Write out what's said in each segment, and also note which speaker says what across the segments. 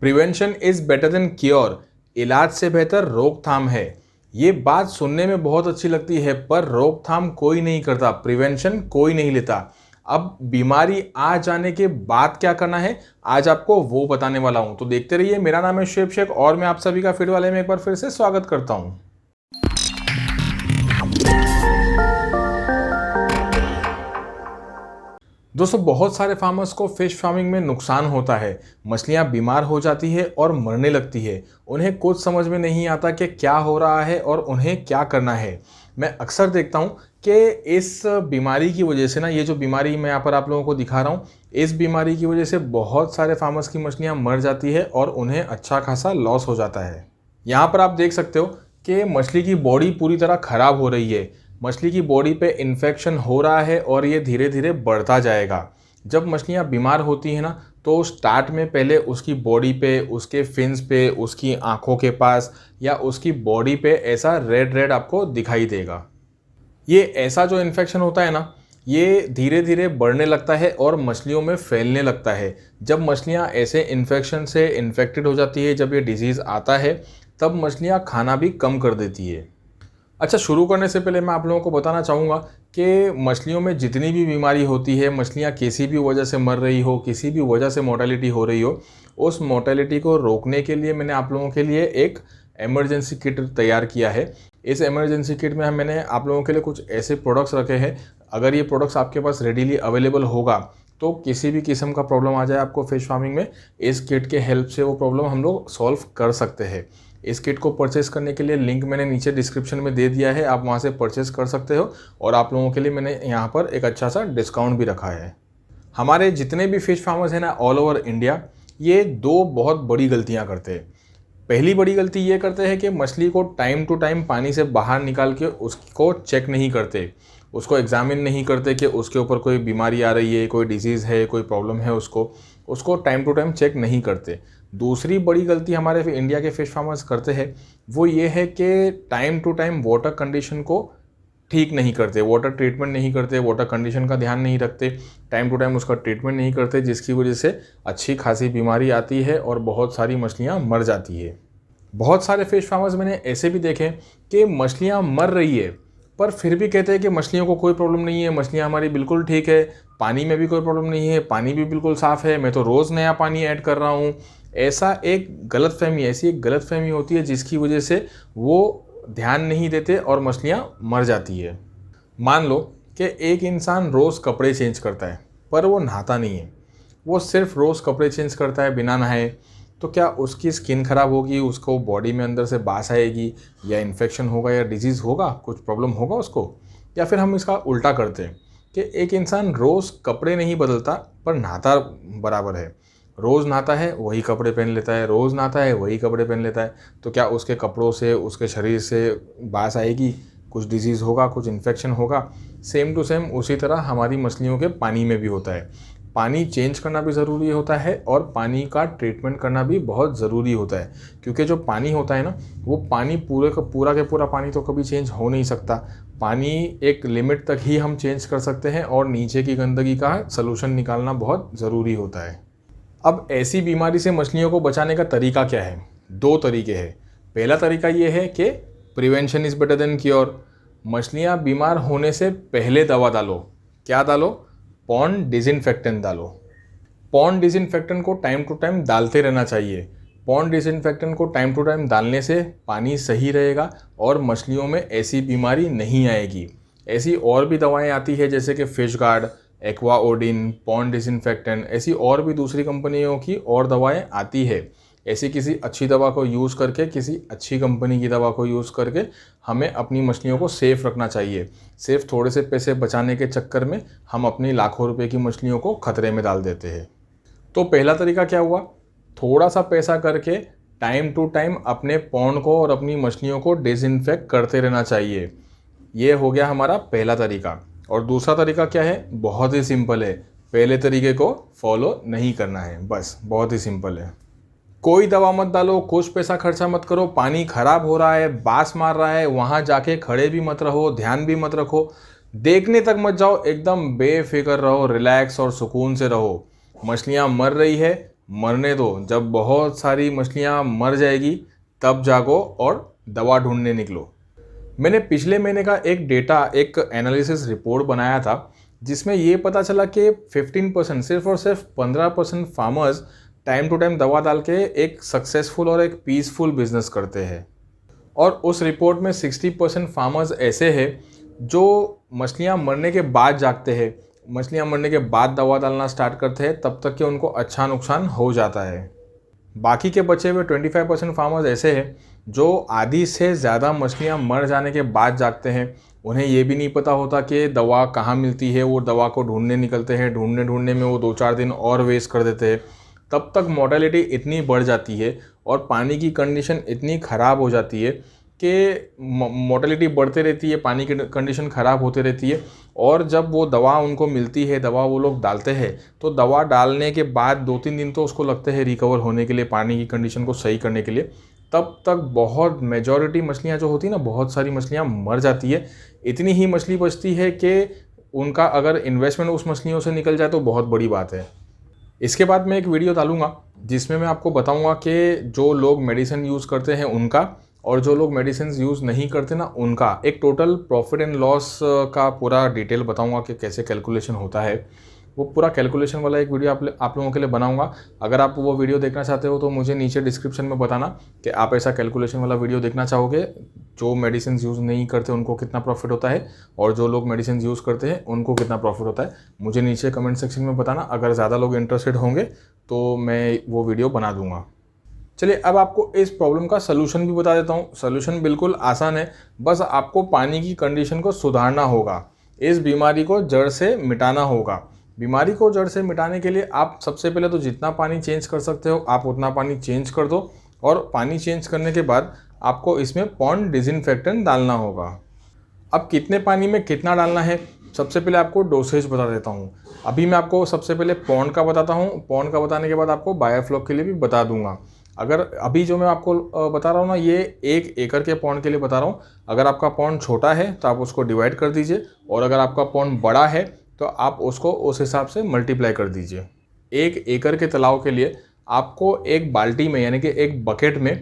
Speaker 1: Prevention is better than cure. इलाज से बेहतर रोकथाम है। ये बात सुनने में बहुत अच्छी लगती है, पर रोकथाम कोई नहीं करता, प्रिवेंशन कोई नहीं लेता। अब बीमारी आ जाने के बाद क्या करना है, आज आपको वो बताने वाला हूं। तो देखते रहिए। मेरा नाम है शुएब शेख और मैं आप सभी का फिट वाले में एक बार फिर से स्वागत करता हूं। दोस्तों, बहुत सारे फार्मर्स को फिश फार्मिंग में नुकसान होता है। मछलियां बीमार हो जाती है और मरने लगती है। उन्हें कुछ समझ में नहीं आता कि क्या हो रहा है और उन्हें क्या करना है। मैं अक्सर देखता हूं कि इस बीमारी की वजह से ना, ये जो बीमारी मैं यहाँ पर आप लोगों को दिखा रहा हूँ, इस बीमारी की वजह से बहुत सारे फार्मर्स की मछलियाँ मर जाती है और उन्हें अच्छा खासा लॉस हो जाता है। यहाँ पर आप देख सकते हो कि मछली की बॉडी पूरी तरह ख़राब हो रही है। मछली की बॉडी पे इन्फेक्शन हो रहा है और ये धीरे धीरे बढ़ता जाएगा। जब मछलियाँ बीमार होती हैं ना, तो स्टार्ट में पहले उसकी बॉडी पे, उसके फिन्स पे, उसकी आँखों के पास या उसकी बॉडी पे ऐसा रेड रेड आपको दिखाई देगा। ये ऐसा जो इन्फेक्शन होता है ना, ये धीरे धीरे बढ़ने लगता है और मछलियों में फैलने लगता है। जब मछलियाँ ऐसे इन्फेक्शन से इन्फेक्टेड हो जाती है, जब ये डिजीज़ आता है, तब मछलियाँ खाना भी कम कर देती है। अच्छा, शुरू करने से पहले मैं आप लोगों को बताना चाहूँगा कि मछलियों में जितनी भी बीमारी होती है, मछलियाँ किसी भी वजह से मर रही हो, किसी भी वजह से मोर्टेलिटी हो रही हो, उस मोर्टेलिटी को रोकने के लिए मैंने आप लोगों के लिए एक इमरजेंसी किट तैयार किया है। इस इमरजेंसी किट में मैंने आप लोगों के लिए कुछ ऐसे प्रोडक्ट्स रखे हैं। अगर ये प्रोडक्ट्स आपके पास रेडीली अवेलेबल होगा, तो किसी भी किस्म का प्रॉब्लम आ जाए आपको फिश फार्मिंग में, इस किट के हेल्प से वो प्रॉब्लम हम लोग सॉल्व कर सकते हैं। इस किट को परचेस करने के लिए लिंक मैंने नीचे डिस्क्रिप्शन में दे दिया है, आप वहाँ से परचेस कर सकते हो। और आप लोगों के लिए मैंने यहाँ पर एक अच्छा सा डिस्काउंट भी रखा है। हमारे जितने भी फिश फार्मर्स हैं ना, ऑल ओवर इंडिया, ये दो बहुत बड़ी गलतियाँ करते हैं। पहली बड़ी गलती ये करते हैं कि मछली को टाइम टू टाइम पानी से बाहर निकाल के उसको चेक नहीं करते, उसको एग्जामिन नहीं करते कि उसके ऊपर कोई बीमारी आ रही है, कोई डिजीज़ है, कोई प्रॉब्लम है, उसको टाइम टू टाइम चेक नहीं करते। दूसरी बड़ी गलती हमारे इंडिया के फिश फार्मर्स करते हैं, वो ये है कि time to time water condition को ठीक नहीं करते, वाटर ट्रीटमेंट नहीं करते, वाटर कंडीशन का ध्यान नहीं रखते, टाइम टू टाइम उसका ट्रीटमेंट नहीं करते, जिसकी वजह से अच्छी खासी बीमारी आती है और बहुत सारी मछलियाँ मर जाती है। बहुत सारे फिश फार्मर्स मैंने ऐसे भी देखे कि मछलियाँ मर रही है, पर फिर भी कहते हैं कि मछलियों को कोई प्रॉब्लम नहीं है, मछलियाँ हमारी बिल्कुल ठीक है, पानी में भी कोई प्रॉब्लम नहीं है, पानी भी बिल्कुल साफ़ है, मैं तो रोज़ नया पानी ऐड कर रहा हूँ। ऐसी एक गलतफहमी होती है, जिसकी वजह से वो ध्यान नहीं देते और मछलियाँ मर जाती है। मान लो कि एक इंसान रोज़ कपड़े चेंज करता है, पर वो नहाता नहीं है, वो सिर्फ रोज़ कपड़े चेंज करता है बिना नहाए, तो क्या उसकी स्किन ख़राब होगी, उसको बॉडी में अंदर से बास आएगी, या इन्फेक्शन होगा, या डिजीज़ होगा, कुछ प्रॉब्लम होगा उसको? या फिर हम इसका उल्टा करते हैं कि एक इंसान रोज़ कपड़े नहीं बदलता पर नहाता बराबर है, रोज़ नहाता है वही कपड़े पहन लेता है, रोज़ नहाता है वही कपड़े पहन लेता है, तो क्या उसके कपड़ों से, उसके शरीर से बास आएगी, कुछ डिजीज़ होगा, कुछ इन्फेक्शन होगा? सेम टू सेम उसी तरह हमारी मछलियों के पानी में भी होता है। पानी चेंज करना भी ज़रूरी होता है और पानी का ट्रीटमेंट करना भी बहुत ज़रूरी होता है, क्योंकि जो पानी होता है ना, वो पानी पूरे का पूरा के पूरा पानी तो कभी चेंज हो नहीं सकता। पानी एक लिमिट तक ही हम चेंज कर सकते हैं और नीचे की गंदगी का सलूशन निकालना बहुत ज़रूरी होता है। अब ऐसी बीमारी से मछलियों को बचाने का तरीका क्या है? दो तरीके हैं। पहला तरीका ये है कि prevention is better than cure. मछलियाँ बीमार होने से पहले दवा डालो। क्या डालो? पॉन्ड डिसइंफेक्टेंट डालो। पॉन्ड डिसइंफेक्टेंट को टाइम टू टाइम डालते रहना चाहिए। पॉन्ड डिसइंफेक्टेंट को टाइम टू टाइम डालने से पानी सही रहेगा और मछलियों में ऐसी बीमारी नहीं आएगी। ऐसी और भी दवाएं आती है, जैसे कि fish guard, aqua Odin, pond disinfectant, ऐसी और भी दूसरी कंपनियों की और दवाएं आती है। ऐसी किसी अच्छी दवा को यूज़ करके, किसी अच्छी कंपनी की दवा को यूज़ करके हमें अपनी मछलियों को सेफ़ रखना चाहिए। सिर्फ थोड़े से पैसे बचाने के चक्कर में हम अपनी लाखों रुपए की मछलियों को खतरे में डाल देते हैं। तो पहला तरीका क्या हुआ? थोड़ा सा पैसा करके टाइम टू टाइम अपने पॉन्ड को और अपनी मछलियों को डिसइंफेक्ट करते रहना चाहिए। ये हो गया हमारा पहला तरीका। और दूसरा तरीका क्या है? बहुत ही सिंपल है। पहले तरीके को फॉलो नहीं करना है, बस बहुत ही सिंपल है। कोई दवा मत डालो, कुछ पैसा खर्चा मत करो, पानी खराब हो रहा है, बास मार रहा है, वहाँ जाके खड़े भी मत रहो, ध्यान भी मत रखो, देखने तक मत जाओ, एकदम बेफिक्र रहो, रिलैक्स और सुकून से रहो। मछलियाँ मर रही है, मरने दो, जब बहुत सारी मछलियाँ मर जाएगी तब जागो और दवा ढूंढने निकलो। मैंने पिछले महीने का एक एनालिसिस रिपोर्ट बनाया था जिसमें ये पता चला कि 15% सिर्फ और सिर्फ 15% फार्मर्स टाइम टू टाइम दवा डाल के एक सक्सेसफुल और एक पीसफुल बिजनेस करते हैं। और उस रिपोर्ट में 60% फार्मर्स ऐसे हैं जो मछलियाँ मरने के बाद जागते हैं, मछलियाँ मरने के बाद दवा डालना स्टार्ट करते हैं, तब तक कि उनको अच्छा नुकसान हो जाता है। बाकी के बचे हुए 25% फार्मर्स ऐसे हैं जो आधी से ज़्यादा मछलियाँ मर जाने के बाद जागते हैं। उन्हें ये भी नहीं पता होता कि दवा कहाँ मिलती है, वो दवा को ढूंढने निकलते हैं, ढूंढने ढूंढने में वो 2-4 दिन और वेस्ट कर देते हैं। तब तक मोर्टेलिटी इतनी बढ़ जाती है और पानी की कंडीशन इतनी ख़राब हो जाती है कि मोर्टेलिटी बढ़ते रहती है, पानी की कंडीशन ख़राब होती रहती है। और जब वो दवा उनको मिलती है, दवा वो लोग डालते हैं, तो दवा डालने के बाद 2-3 दिन तो उसको लगते हैं रिकवर होने के लिए, पानी की कंडीशन को सही करने के लिए। तब तक बहुत मेजॉरिटी मछलियाँ जो होती है ना, बहुत सारी मछलियाँ मर जाती है। इतनी ही मछली बचती है कि उनका अगर इन्वेस्टमेंट उस मछलियों से निकल जाए तो बहुत बड़ी बात है। इसके बाद मैं एक वीडियो डालूंगा जिसमें मैं आपको बताऊंगा कि जो लोग मेडिसिन यूज़ करते हैं उनका और जो लोग मेडिसिन यूज़ नहीं करते ना उनका एक टोटल प्रॉफिट एंड लॉस का पूरा डिटेल बताऊंगा कि कैसे कैलकुलेशन होता है। वो पूरा कैलकुलेशन वाला एक वीडियो आप लोगों के लिए बनाऊंगा। अगर आप वो वीडियो देखना चाहते हो तो मुझे नीचे डिस्क्रिप्शन में बताना कि आप ऐसा कैलकुलेशन वाला वीडियो देखना चाहोगे। जो मेडिसिन यूज़ नहीं करते उनको कितना प्रॉफिट होता है और जो लोग मेडिसिन यूज़ करते हैं उनको कितना प्रॉफिट होता है, मुझे नीचे कमेंट सेक्शन में बताना। अगर ज़्यादा लोग इंटरेस्टेड होंगे तो मैं वो वीडियो बना दूँगा। चलिए अब आपको इस प्रॉब्लम का सलूशन भी बता देता हूँ। सलूशन बिल्कुल आसान है, बस आपको पानी की कंडीशन को सुधारना होगा, इस बीमारी को जड़ से मिटाना होगा। बीमारी को जड़ से मिटाने के लिए आप सबसे पहले तो जितना पानी चेंज कर सकते हो आप उतना पानी चेंज कर दो। और पानी चेंज करने के बाद आपको इसमें पॉन्ड डिसइंफेक्टेंट डालना होगा। अब कितने पानी में कितना डालना है, सबसे पहले आपको डोसेज बता देता हूँ। अभी मैं आपको सबसे पहले पॉन्ड का बताता हूँ, पॉन्ड का बताने के बाद आपको बायोफ्लॉक के लिए भी बता दूंगा। अगर अभी जो मैं आपको बता रहा हूँ ना, ये 1 एकड़ के पॉन्ड के लिए बता रहा हूँ। अगर आपका पॉन्ड छोटा है तो आप उसको डिवाइड कर दीजिए, और अगर आपका पॉन्ड बड़ा है तो आप उसको उस हिसाब से मल्टीप्लाई कर दीजिए। 1 एकड़ के तालाब के लिए आपको एक बाल्टी में यानी कि एक बकेट में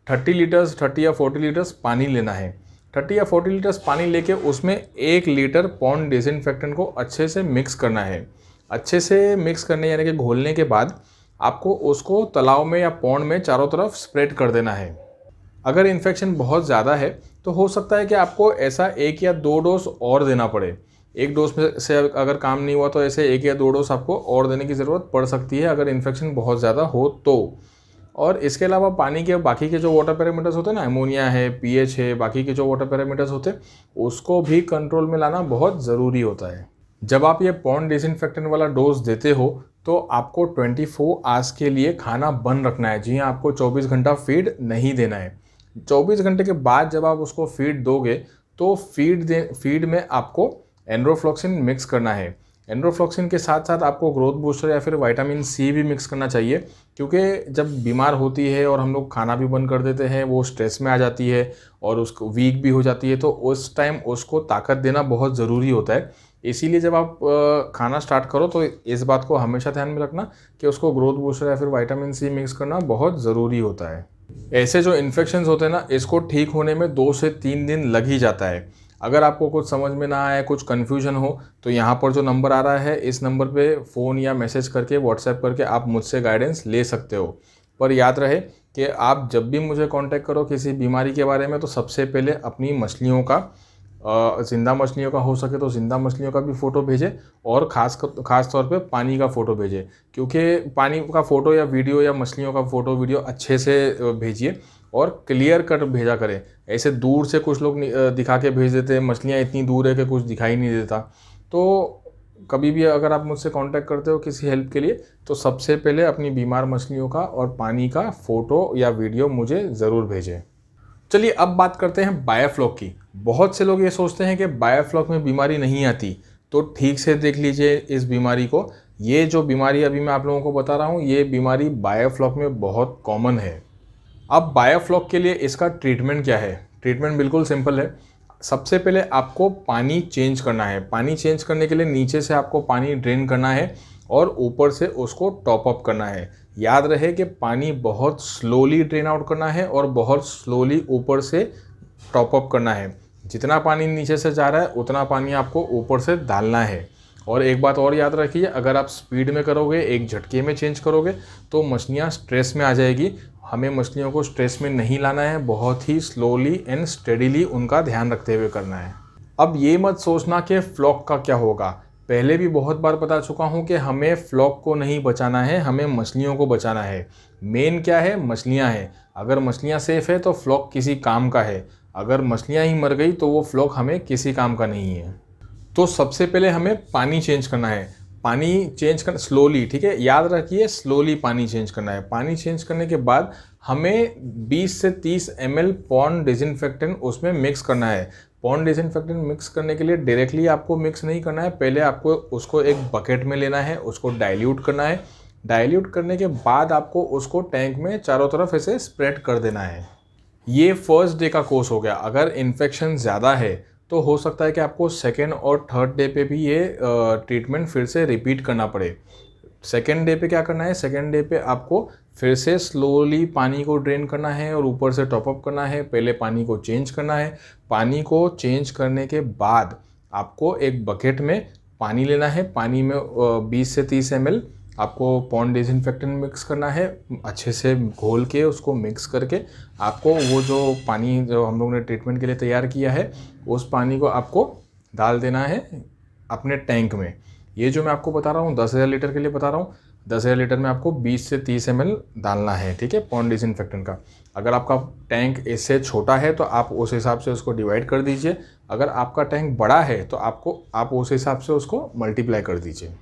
Speaker 1: 30 या 40 लीटर्स पानी लेना है। 30 या 40 लीटर्स पानी लेके उसमें 1 लीटर पॉन्ड डिसइंफेक्टेंट को अच्छे से मिक्स करना है। अच्छे से मिक्स करने यानी कि घोलने के बाद आपको उसको तालाब में या पॉन्ड में चारों तरफ स्प्रेड कर देना है। अगर इन्फेक्शन बहुत ज़्यादा है तो हो सकता है कि आपको ऐसा 1 या 2 डोज और देना पड़े। एक डोज में से अगर काम नहीं हुआ तो ऐसे 1 या 2 डोज आपको और देने की ज़रूरत पड़ सकती है अगर इन्फेक्शन बहुत ज़्यादा हो तो। और इसके अलावा पानी के बाकी के जो वाटर पैरामीटर्स होते हैं ना, अमोनिया है, पीएच है, बाकी के जो वाटर पैरामीटर्स होते हैं उसको भी कंट्रोल में लाना बहुत ज़रूरी होता है। जब आप ये पॉन्ड डिसइंफेक्टेंट वाला डोज देते हो तो आपको 24 आवर्स के लिए खाना बंद रखना है। जी हाँ, आपको 24 घंटा फीड नहीं देना है। 24 घंटे के बाद जब आप उसको फीड दोगे तो फीड में आपको एंड्रोफ्लॉक्सिन मिक्स करना है। एंड्रोफ्लॉक्सिन के साथ साथ आपको ग्रोथ बूस्टर या फिर विटामिन सी भी मिक्स करना चाहिए, क्योंकि जब बीमार होती है और हम लोग खाना भी बंद कर देते हैं, वो स्ट्रेस में आ जाती है और उसको वीक भी हो जाती है, तो उस टाइम उसको ताकत देना बहुत ज़रूरी होता है। इसीलिए जब आप खाना स्टार्ट करो तो इस बात को हमेशा ध्यान में रखना कि उसको ग्रोथ बूस्टर या फिर विटामिन सी मिक्स करना बहुत ज़रूरी होता है। ऐसे जो इन्फेक्शंस होते हैं ना, इसको ठीक होने में 2 से 3 दिन लग ही जाता है। अगर आपको कुछ समझ में ना आए, कुछ कन्फ्यूजन हो, तो यहाँ पर जो नंबर आ रहा है इस नंबर पे फ़ोन या मैसेज करके, व्हाट्सएप करके आप मुझसे गाइडेंस ले सकते हो। पर याद रहे कि आप जब भी मुझे कांटेक्ट करो किसी बीमारी के बारे में तो सबसे पहले अपनी मछलियों का, ज़िंदा मछलियों का हो सके तो ज़िंदा मछलियों का भी फ़ोटो भेजें, और ख़ास तौर पे पानी का फ़ोटो भेजें, क्योंकि पानी का फ़ोटो या वीडियो या मछलियों का फ़ोटो वीडियो अच्छे से भेजिए और क्लियर कट भेजा करें। ऐसे दूर से कुछ लोग दिखा के भेज देते हैं, मछलियाँ इतनी दूर है कि कुछ दिखाई नहीं देता। तो कभी भी अगर आप मुझसे कांटेक्ट करते हो किसी हेल्प के लिए तो सबसे पहले अपनी बीमार मछलियों का और पानी का फ़ोटो या वीडियो मुझे ज़रूर भेजें। चलिए अब बात करते हैं बायोफ्लॉक की। बहुत से लोग ये सोचते हैं कि बायोफ्लॉक में बीमारी नहीं आती, तो ठीक से देख लीजिए इस बीमारी को। ये जो बीमारी अभी मैं आप लोगों को बता रहा हूँ, ये बीमारी बायोफ्लॉक में बहुत कॉमन है। अब बायोफ्लॉक के लिए इसका ट्रीटमेंट क्या है? ट्रीटमेंट बिल्कुल सिंपल है। सबसे पहले आपको पानी चेंज करना है। पानी चेंज करने के लिए नीचे से आपको पानी ड्रेन करना है और ऊपर से उसको टॉप अप करना है। याद रहे कि पानी बहुत स्लोली ड्रेन आउट करना है और बहुत स्लोली ऊपर से टॉप अप करना है। जितना पानी नीचे से जा रहा है उतना पानी आपको ऊपर से डालना है। और एक बात और याद रखिए, अगर आप स्पीड में करोगे, एक झटके में चेंज करोगे तो मछलियाँ स्ट्रेस में आ जाएगी। हमें मछलियों को स्ट्रेस में नहीं लाना है, बहुत ही स्लोली एंड स्टेडीली उनका ध्यान रखते हुए करना है। अब ये मत सोचना कि फ्लॉक का क्या होगा। पहले भी बहुत बार बता चुका हूँ कि हमें फ्लॉक को नहीं बचाना है, हमें मछलियों को बचाना है। मेन क्या है, मछलियाँ हैं। अगर मछलियाँ सेफ है तो फ्लॉक किसी काम का है। अगर मछलियाँ ही मर गई तो वो फ्लॉक हमें किसी काम का नहीं है। तो सबसे पहले हमें पानी चेंज करना है। पानी चेंज करना स्लोली, ठीक है, याद रखिए स्लोली पानी चेंज करना है। पानी चेंज करने के बाद हमें 20 से 30 ml पॉन्ड डिसइंफेक्टेंट उसमें मिक्स करना है। पॉन्ड डिसइंफेक्टेंट मिक्स करने के लिए डायरेक्टली आपको मिक्स नहीं करना है, पहले आपको उसको एक बकेट में लेना है, उसको डाइल्यूट करना है। डाइल्यूट करने के बाद आपको उसको टैंक में चारों तरफ ऐसे स्प्रेड कर देना है। ये फर्स्ट डे का कोर्स हो गया। अगर इन्फेक्शन ज़्यादा है तो हो सकता है कि आपको सेकेंड और थर्ड डे पे भी ये ट्रीटमेंट फिर से रिपीट करना पड़े। सेकेंड डे पे क्या करना है, सेकेंड डे पे आपको फिर से स्लोली पानी को ड्रेन करना है और ऊपर से टॉप अप करना है। पहले पानी को चेंज करना है। पानी को चेंज करने के बाद आपको एक बकेट में पानी लेना है। पानी में 20 से 30 ml आपको पॉन्ड डिसइंफेक्टेंट मिक्स करना है। अच्छे से घोल के उसको मिक्स करके आपको वो जो पानी जो हम लोगों ने ट्रीटमेंट के लिए तैयार किया है उस पानी को आपको डाल देना है अपने टैंक में। ये जो मैं आपको बता रहा हूँ 10,000 लीटर के लिए बता रहा हूँ। 10,000 लीटर में आपको 20 से 30 ml डालना है, ठीक है, पॉन्ड डिसइंफेक्टेंट का। अगर आपका टैंक इससे छोटा है तो आप उस हिसाब से उसको डिवाइड कर दीजिए। अगर आपका टैंक बड़ा है तो आप उस हिसाब से उसको मल्टीप्लाई कर दीजिए।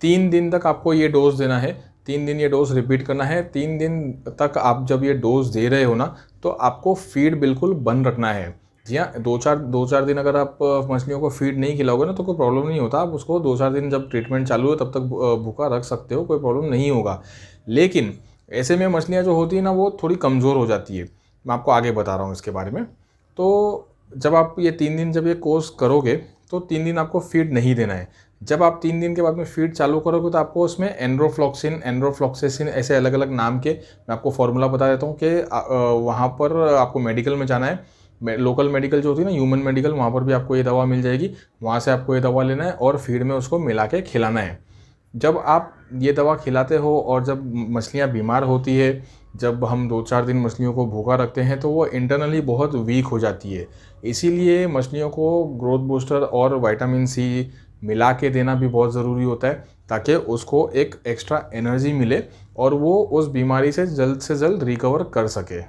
Speaker 1: 3 दिन तक आपको ये डोज देना है। 3 दिन ये डोज रिपीट करना है। 3 दिन तक आप जब ये डोज दे रहे हो ना तो आपको फीड बिल्कुल बंद रखना है। जी हाँ, 2-4 दिन अगर आप मछलियों को फीड नहीं खिलाओगे ना तो कोई प्रॉब्लम नहीं होता। आप उसको 2-4 दिन जब ट्रीटमेंट चालू है तब तक भूखा रख सकते हो, कोई प्रॉब्लम नहीं होगा। लेकिन ऐसे में मछलियाँ जो होती है ना वो थोड़ी कमज़ोर हो जाती है। मैं आपको आगे बता रहा हूँ इसके बारे में। तो जब आप ये 3 दिन जब ये कोर्स करोगे तो 3 दिन आपको फीड नहीं देना है। जब आप 3 दिन के बाद में फीड चालू करोगे तो आपको उसमें एंड्रोफ्लॉक्सिन, एंड्रोफ्लॉक्सेसिन ऐसे अलग अलग नाम के मैं आपको फॉर्मूला बता देता हूँ कि वहाँ पर आपको मेडिकल में जाना है। लोकल मेडिकल जो होती है ना, ह्यूमन मेडिकल, वहाँ पर भी आपको ये दवा मिल जाएगी। वहाँ से आपको ये दवा लेना है और फीड में उसको मिला के खिलाना है। जब आप ये दवा खिलाते हो और जब मछलियाँ बीमार होती है, जब हम 2-4 दिन मछलियों को भूखा रखते हैं तो वो इंटरनली बहुत वीक हो जाती है। इसीलिए मछलियों को ग्रोथ बूस्टर और विटामिन सी मिला के देना भी बहुत ज़रूरी होता है ताकि उसको एक एक्स्ट्रा एनर्जी मिले और वो उस बीमारी से जल्द रिकवर कर सके।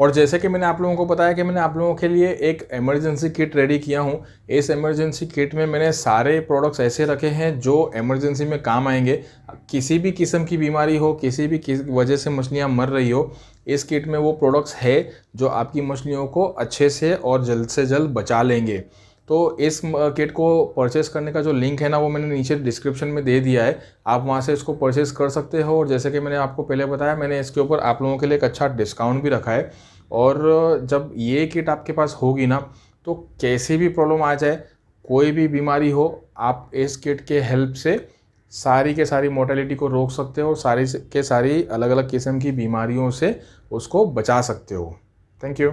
Speaker 1: और जैसे कि मैंने आप लोगों को बताया कि मैंने आप लोगों के लिए एक इमरजेंसी किट रेडी किया हूँ। इस इमरजेंसी किट में मैंने सारे प्रोडक्ट्स ऐसे रखे हैं जो इमरजेंसी में काम आएंगे। किसी भी किस्म की बीमारी हो, किसी भी वजह से मछलियाँ मर रही हो, इस किट में वो प्रोडक्ट्स है जो आपकी मछलियों को अच्छे से और जल्द से जल्द बचा लेंगे। तो इस किट को परचेस करने का जो लिंक है ना वो मैंने नीचे डिस्क्रिप्शन में दे दिया है। आप वहाँ से इसको परचेस कर सकते हो। और जैसे कि मैंने आपको पहले बताया, मैंने इसके ऊपर आप लोगों के लिए एक अच्छा डिस्काउंट भी रखा है। और जब ये किट आपके पास होगी ना तो कैसी भी प्रॉब्लम आ जाए, कोई भी बीमारी हो, आप इस किट के हेल्प से सारी के सारी मोर्टेलिटी को रोक सकते हो और सारी के सारी अलग अलग किस्म की बीमारियों से उसको बचा सकते हो। Thank you.